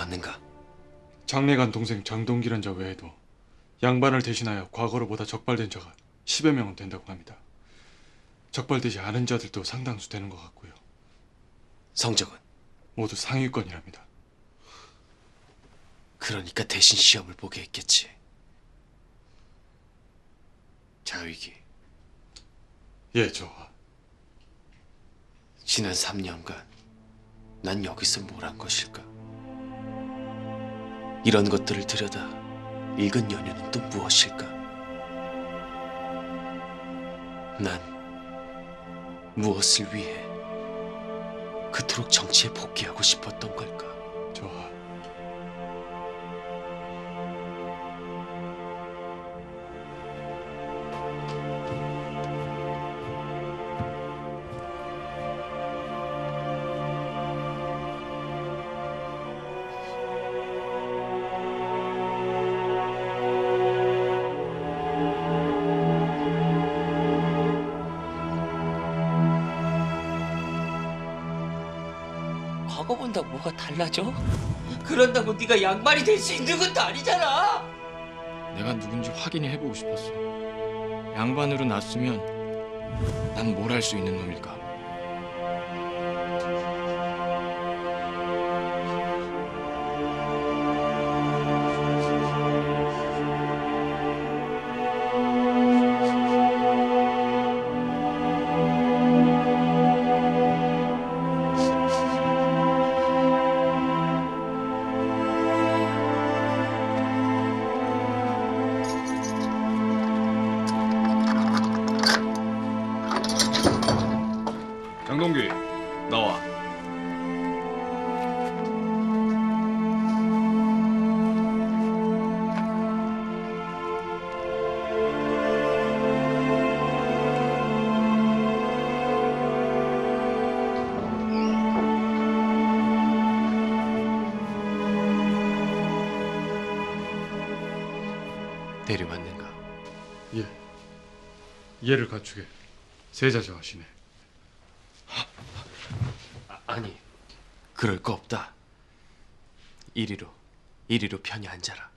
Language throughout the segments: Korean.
맞는가? 장례간 동생 장동기란 자 외에도 양반을 대신하여 과거로보다 적발된 자가 10여 명은 된다고 합니다. 적발되지 않은 자들도 상당수 되는 것 같고요. 성적은? 모두 상위권이랍니다. 그러니까 대신 시험을 보게 했겠지. 자위기, 예, 저하. 지난 3년간 난 여기서 뭘 한 것일까? 이런 것들을 들여다 읽은 연유는 또 무엇일까? 난 무엇을 위해 그토록 정치에 복귀하고 싶었던 걸까? 저하. 과거 본다고 뭐가 달라져? 그런다고 네가 양반이 될 수 있는 것도 아니잖아. 내가 누군지 확인해 보고 싶었어. 양반으로 났으면 난 뭘 할 수 있는 놈일까? 장동기, 나와. 내려맞는가? 예. 예를 갖추게 세자저하시네. 아니, 그럴 거 없다. 이리로 편히 앉아라.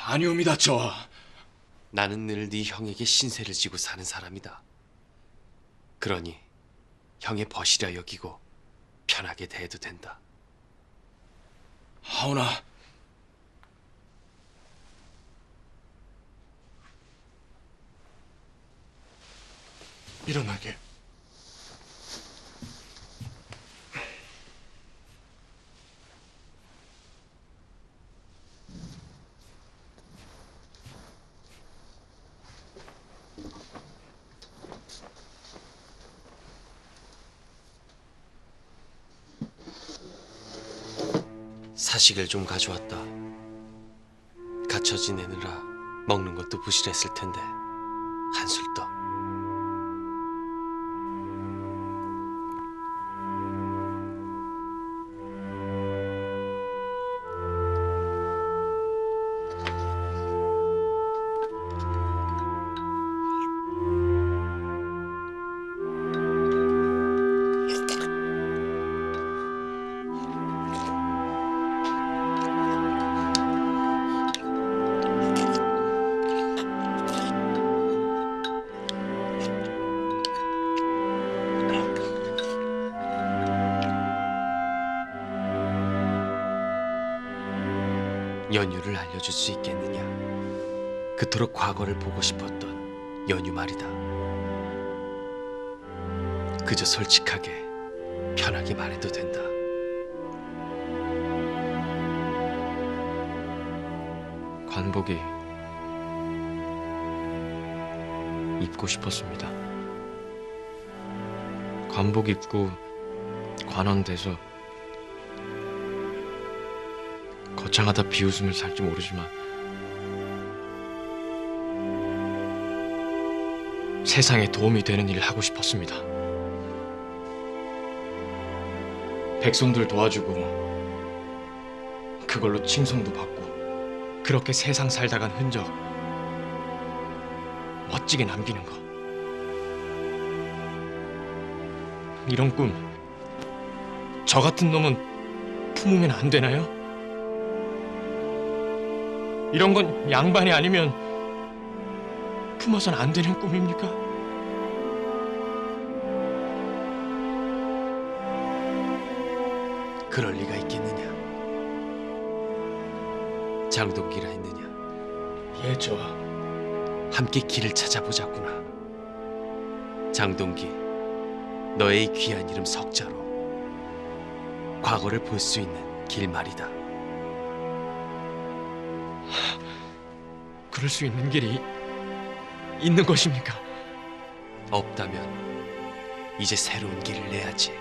아니옵니다, 저하. 나는 늘 네 형에게 신세를 지고 사는 사람이다. 그러니 형의 벗이라 여기고 편하게 대해도 된다. 하오나, 일어나게. 사식을 좀 가져왔다. 갇혀 지내느라 먹는 것도 부실했을 텐데 한술 떠. 연유를 알려줄 수 있겠느냐? 그토록 과거를 보고 싶었던 연유 말이다. 그저 솔직하게 편하게 말해도 된다. 관복이 입고 싶었습니다. 관복 입고 관원 돼서 거창하다 비웃음을 살지 모르지만 세상에 도움이 되는 일을 하고 싶었습니다. 백성들 도와주고 그걸로 칭송도 받고 그렇게 세상 살다간 흔적 멋지게 남기는 거. 이런 꿈 저 같은 놈은 품으면 안 되나요? 이런 건 양반이 아니면 품어선 안 되는 꿈입니까? 그럴 리가 있겠느냐? 장동기라 했느냐? 예, 저 함께 길을 찾아보자꾸나. 장동기, 너의 이 귀한 이름 석자로 과거를 볼 수 있는 길 말이다. 그럴 수 있는 길이 있는 것입니까? 없다면 이제 새로운 길을 내야지.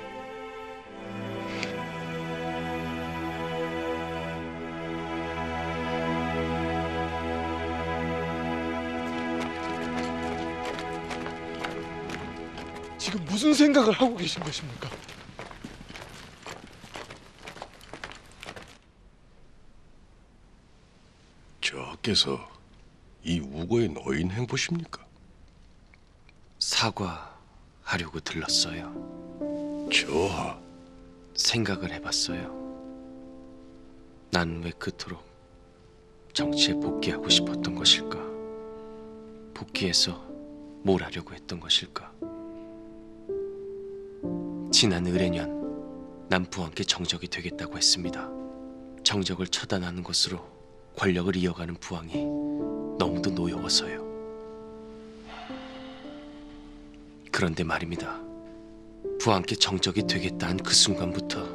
지금 무슨 생각을 하고 계신 것입니까? 저께서 이 우고의 노인 행보십니까? 사과하려고 들렀어요. 저하, 생각을 해봤어요. 난 왜 그토록 정치에 복귀하고 싶었던 것일까? 복귀해서 뭘 하려고 했던 것일까? 지난 을해년 난 부왕께 정적이 되겠다고 했습니다. 정적을 처단하는 것으로 권력을 이어가는 부왕이 너무도 노여워서요. 그런데 말입니다. 부왕께 정적이 되겠다 한 그 순간부터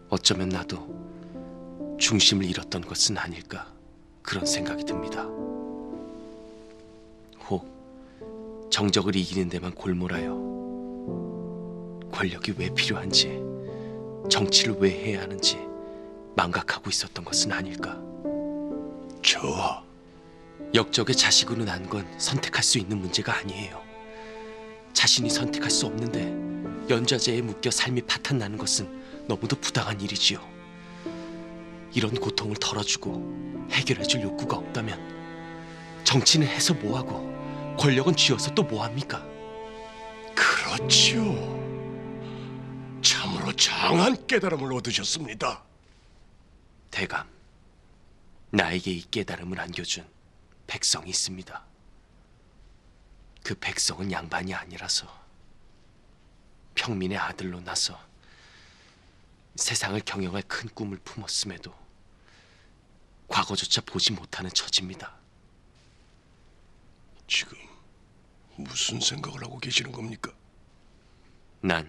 어쩌면 나도 중심을 잃었던 것은 아닐까 그런 생각이 듭니다. 혹 정적을 이기는 데만 골몰하여 권력이 왜 필요한지, 정치를 왜 해야 하는지 망각하고 있었던 것은 아닐까. 저하, 역적의 자식으로 난 건 선택할 수 있는 문제가 아니에요. 자신이 선택할 수 없는데 연좌제에 묶여 삶이 파탄나는 것은 너무도 부당한 일이지요. 이런 고통을 덜어주고 해결해줄 욕구가 없다면 정치는 해서 뭐하고 권력은 쥐어서 또 뭐합니까? 그렇지요. 참으로 장한 깨달음을 얻으셨습니다. 대감, 나에게 이 깨달음을 안겨준 백성이 있습니다. 그 백성은 양반이 아니라서 평민의 아들로 나서 세상을 경영할 큰 꿈을 품었음에도 과거조차 보지 못하는 처지입니다. 지금 무슨 생각을 하고 계시는 겁니까? 난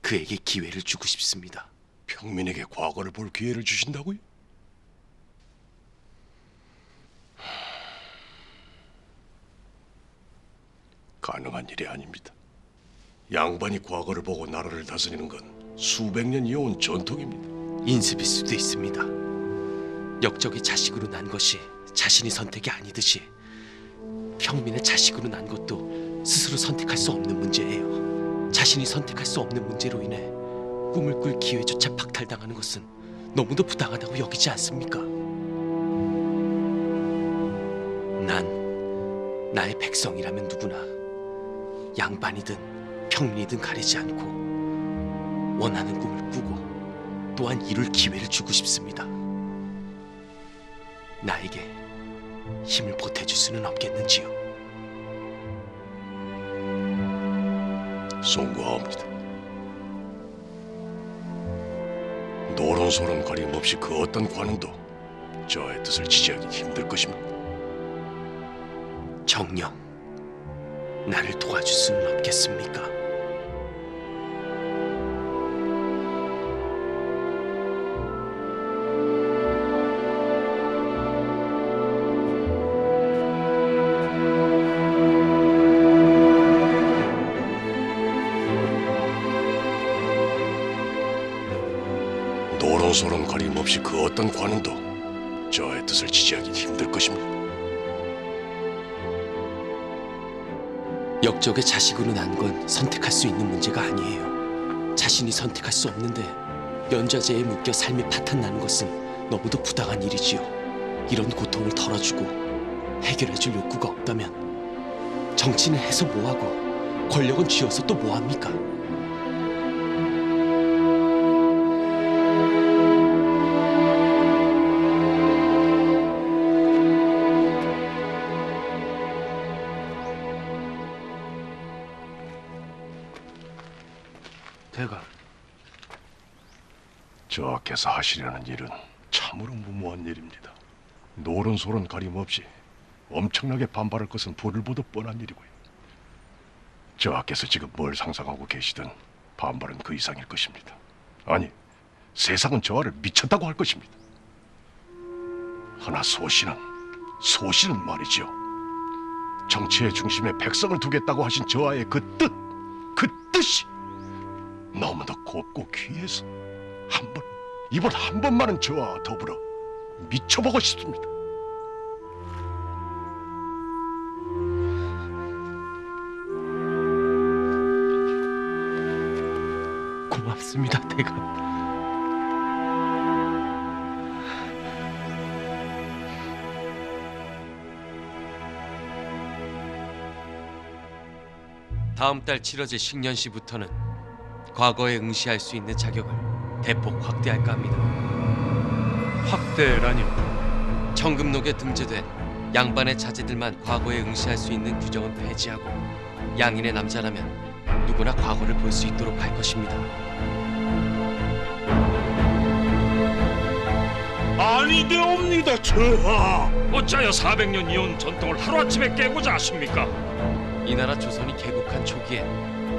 그에게 기회를 주고 싶습니다. 평민에게 과거를 볼 기회를 주신다고요? 가능한 일이 아닙니다. 양반이 과거를 보고 나라를 다스리는 건 수백 년 이어온 전통입니다. 인습일 수도 있습니다. 역적의 자식으로 난 것이 자신이 선택이 아니듯이 평민의 자식으로 난 것도 스스로 선택할 수 없는 문제예요. 자신이 선택할 수 없는 문제로 인해 꿈을 꿀 기회조차 박탈당하는 것은 너무도 부당하다고 여기지 않습니까? 난 나의 백성이라면 누구나 양반이든 평민이든 가리지 않고 원하는 꿈을 꾸고 또한 이룰 기회를 주고 싶습니다. 나에게 힘을 보태줄 수는 없겠는지요? 송구하옵니다. 노론소론 가림없이 그 어떤 관원도 저의 뜻을 지지하기 힘들 것입니다. 정녕, 나를 도와줄 수는 없겠습니까? 노론소론 가림없이 그 어떤 관원도 저의 뜻을 지지하기 힘들 것입니다. 역적의 자식으로 난 건 선택할 수 있는 문제가 아니에요. 자신이 선택할 수 없는데 연좌제에 묶여 삶이 파탄나는 것은 너무도 부당한 일이지요. 이런 고통을 덜어주고 해결해줄 욕구가 없다면 정치는 해서 뭐하고 권력은 쥐어서 또 뭐합니까? 대감. 저하께서 하시려는 일은 참으로 무모한 일입니다. 노론소론 가림없이 엄청나게 반발할 것은 불을 보듯 뻔한 일이고요. 저하께서 지금 뭘 상상하고 계시든 반발은 그 이상일 것입니다. 아니, 세상은 저하를 미쳤다고 할 것입니다. 하나 소신은 말이지요. 정치의 중심에 백성을 두겠다고 하신 저하의 그 뜻이 너무나 곱고 귀해서 이번 한 번만은 저와 더불어 미쳐보고 싶습니다. 고맙습니다, 대감. 다음 달 치러질 식년시부터는 과거에 응시할 수 있는 자격을 대폭 확대할까 합니다. 확대라니요? 청금록에 등재된 양반의 자제들만 과거에 응시할 수 있는 규정은 폐지하고 양인의 남자라면 누구나 과거를 볼 수 있도록 할 것입니다. 아니되옵니다, 저하. 어찌하여 400년 이온 전통을 하루아침에 깨고자 하십니까? 이 나라 조선이 개국한 초기에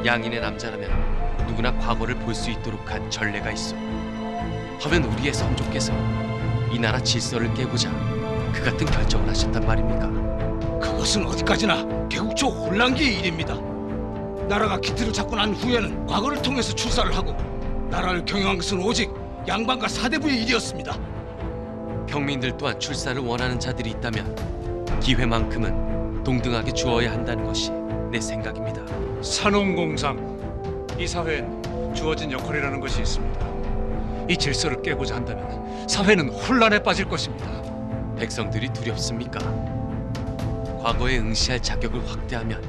양인의 남자라면 누구나 과거를 볼 수 있도록 한 전례가 있어. 하면 우리의 선조께서 이 나라 질서를 깨고자 그 같은 결정을 하셨단 말입니까? 그것은 어디까지나 개국초 혼란기의 일입니다. 나라가 기틀을 잡고 난 후에는 과거를 통해서 출사를 하고 나라를 경영한 것은 오직 양반과 사대부의 일이었습니다. 평민들 또한 출사를 원하는 자들이 있다면 기회만큼은 동등하게 주어야 한다는 것이 내 생각입니다. 산업공상 이 사회엔 주어진 역할이라는 것이 있습니다. 이 질서를 깨고자 한다면 사회는 혼란에 빠질 것입니다. 백성들이 두렵습니까? 과거에 응시할 자격을 확대하면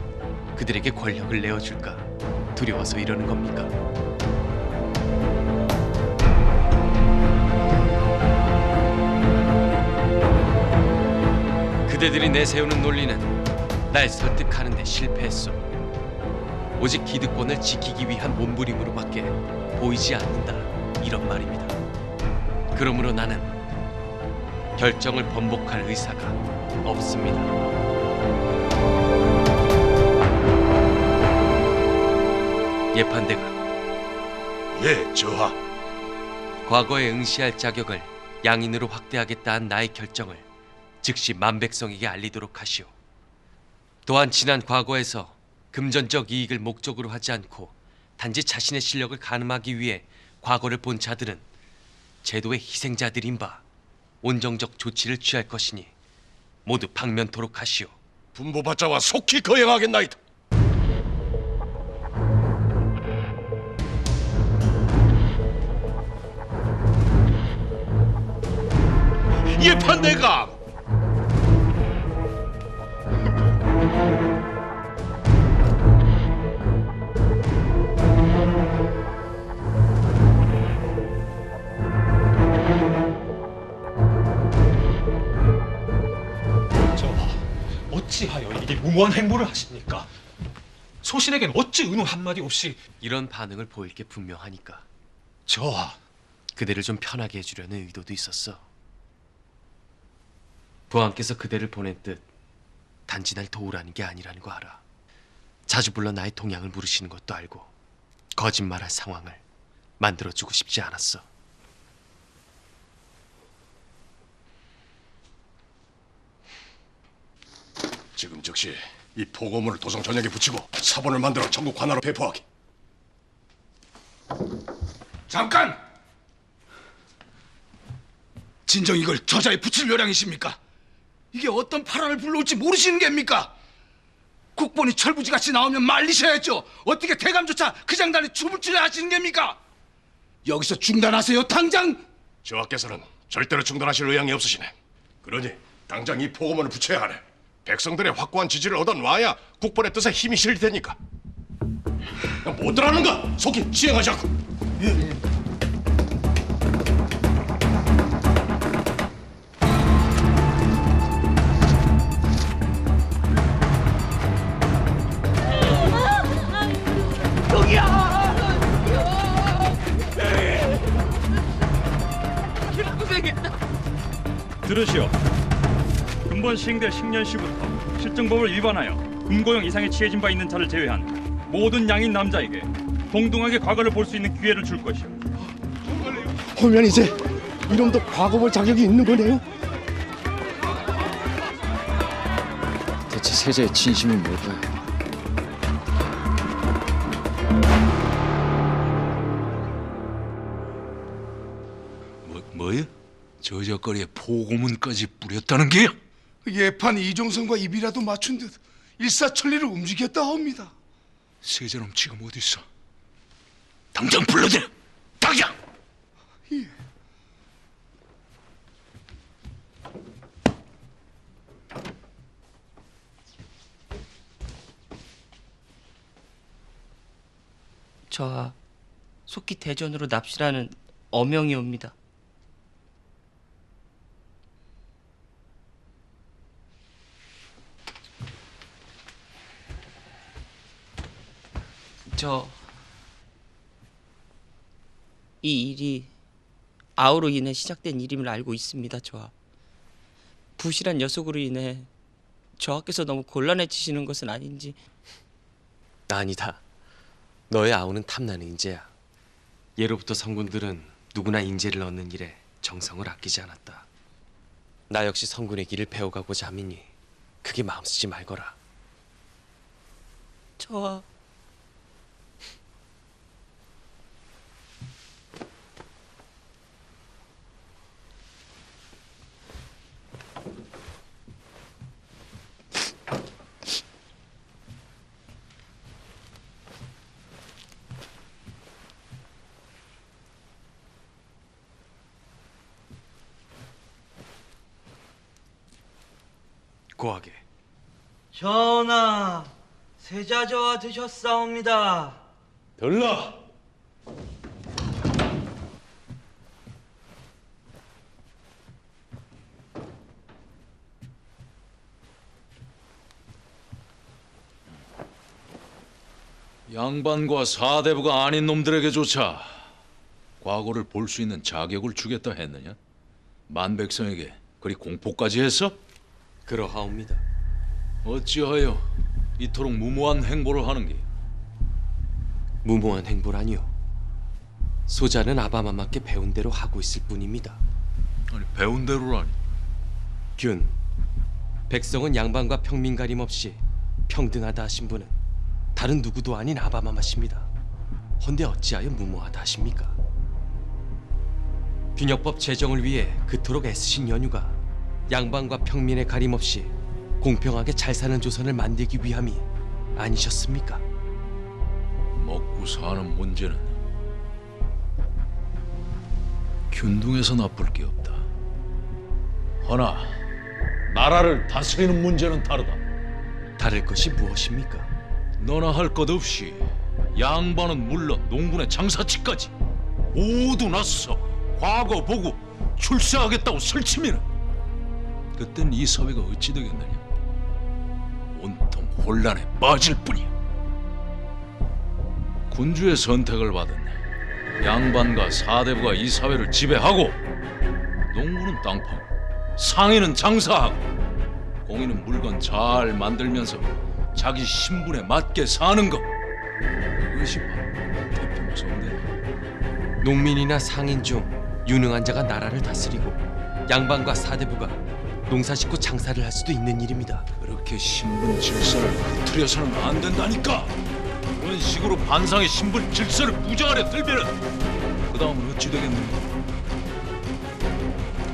그들에게 권력을 내어줄까 두려워서 이러는 겁니까? 그대들이 내세우는 논리는 날 설득하는 데 실패했소. 오직 기득권을 지키기 위한 몸부림으로밖에 보이지 않는다, 이런 말입니다. 그러므로 나는 결정을 번복할 의사가 없습니다. 예판대감, 예, 저하. 과거에 응시할 자격을 양인으로 확대하겠다 한 나의 결정을 즉시 만백성에게 알리도록 하시오. 또한 지난 과거에서 금전적 이익을 목적으로 하지 않고 단지 자신의 실력을 가늠하기 위해 과거를 본 자들은 제도의 희생자들인 바 온정적 조치를 취할 것이니 모두 방면토록 하시오. 분부받자와 속히 거행하겠나이다. 예판대감. 어찌하여 이리 무모한 행보를 하십니까? 소신에겐 어찌 은호 한마디 없이. 이런 반응을 보일 게 분명하니까 저하, 그대를 좀 편하게 해주려는 의도도 있었어. 부왕께서 그대를 보낸 뜻 단지 날 도우라는 게 아니라는 거 알아. 자주 불러 나의 동향을 물으시는 것도 알고 거짓말할 상황을 만들어주고 싶지 않았어. 지금 즉시 이 포고문을 도성 전역에 붙이고 사본을 만들어 전국 관하로 배포하기. 잠깐! 진정 이걸 저자에 붙일 요량이십니까? 이게 어떤 파란을 불러올지 모르시는 게입니까? 국본이 철부지같이 나오면 말리셔야죠. 어떻게 대감조차 그 장단에 춤을 추려 하시는 게입니까? 여기서 중단하세요, 당장! 저하께서는 절대로 중단하실 의향이 없으시네. 그러니 당장 이 포고문을 붙여야 하네. 백성들의 확고한 지지를 얻어놔야 국본의 뜻에 힘이 실릴 테니까. 뭐들하는가? 속히 시행하자고. 여기야! 들으시오. 근본 시행될 10년 시부터 실정법을 위반하여 금고형 이상에 취해진 바 있는 자를 제외한 모든 양인 남자에게 동등하게 과거를 볼 수 있는 기회를 줄 것이오. 하면 이제 이놈도 과거 볼 자격이 있는 거네요? 대체 세자의 진심이 뭘까요? 뭐야? 저작거리에 포고문까지 뿌렸다는 게야? 예판 이종선과 입이라도 맞춘 듯 일사천리를 움직였다 합니다. 세자놈 지금 어디 있어? 당장 불러들여! 당장! 저하 속기 대전으로 납치라는 어명이옵니다. 이 일이 아우로 인해 시작된 일임을 알고 있습니다. 저하 부실한 녀석으로 인해 저하께서 너무 곤란해지시는 것은 아닌지. 아니다. 너의 아우는 탐나는 인재야. 예로부터 성군들은 누구나 인재를 얻는 일에 정성을 아끼지 않았다. 나 역시 성군의 길을 배워가고자 함이니 크게 마음 쓰지 말거라. 저하 고하게. 전하, 세자저하 되셨사옵니다. 들라! 양반과 사대부가 아닌 놈들에게조차 과거를 볼 수 있는 자격을 주겠다 했느냐? 만백성에게 그리 공포까지 했어? 그러하옵니다. 어찌하여 이토록 무모한 행보를 하는 게? 무모한 행보라니요. 소자는 아바마마께 배운 대로 하고 있을 뿐입니다. 아니 배운 대로라니. 균, 백성은 양반과 평민 가림 없이 평등하다 하신 분은 다른 누구도 아닌 아바마마십니다. 헌데 어찌하여 무모하다 하십니까? 균역법 제정을 위해 그토록 애쓰신 연유가 양반과 평민의 가림 없이 공평하게 잘 사는 조선을 만들기 위함이 아니셨습니까? 먹고 사는 문제는 균등해서 나쁠 게 없다. 허나 나라를 다스리는 문제는 다르다. 다를 것이 무엇입니까? 너나 할 것 없이 양반은 물론 농군의 장사치까지 모두 나서서 과거 보고 출세하겠다고 설치면은 그땐 이 사회가 어찌 되겠느냐? 온통 혼란에 빠질 뿐이야. 군주의 선택을 받은 양반과 사대부가 이 사회를 지배하고 농군은 땅 파고 상인은 장사하고 공인은 물건 잘 만들면서 자기 신분에 맞게 사는 것, 그것이 바로 태평성대. 농민이나 상인 중 유능한 자가 나라를 다스리고 양반과 사대부가 농사짓고 장사를 할 수도 있는 일입니다. 그렇게 신분 질서를 흐트려서는 안 된다니까. 그런 식으로 반상의 신분 질서를 무장하려 들면은 그 다음은 어찌 되겠는가?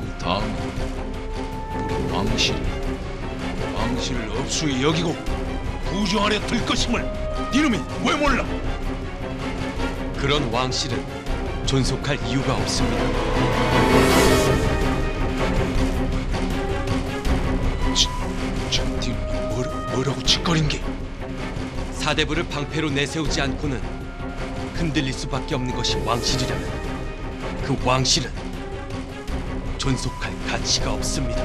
그 다음은 우리 왕실을 업수히 여기고 부정하려 들 것임을 니놈이 왜 몰라? 그런 왕실은 존속할 이유가 없습니다. 지금 니놈이 뭐라고 짓거린 게? 사대부를 방패로 내세우지 않고는 흔들릴 수밖에 없는 것이 왕실이라면 그 왕실은 존속할 가치가 없습니다.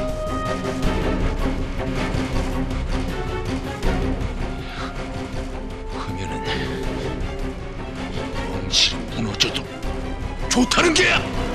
그러면은 왕실이 무너져도 좋다는 게야!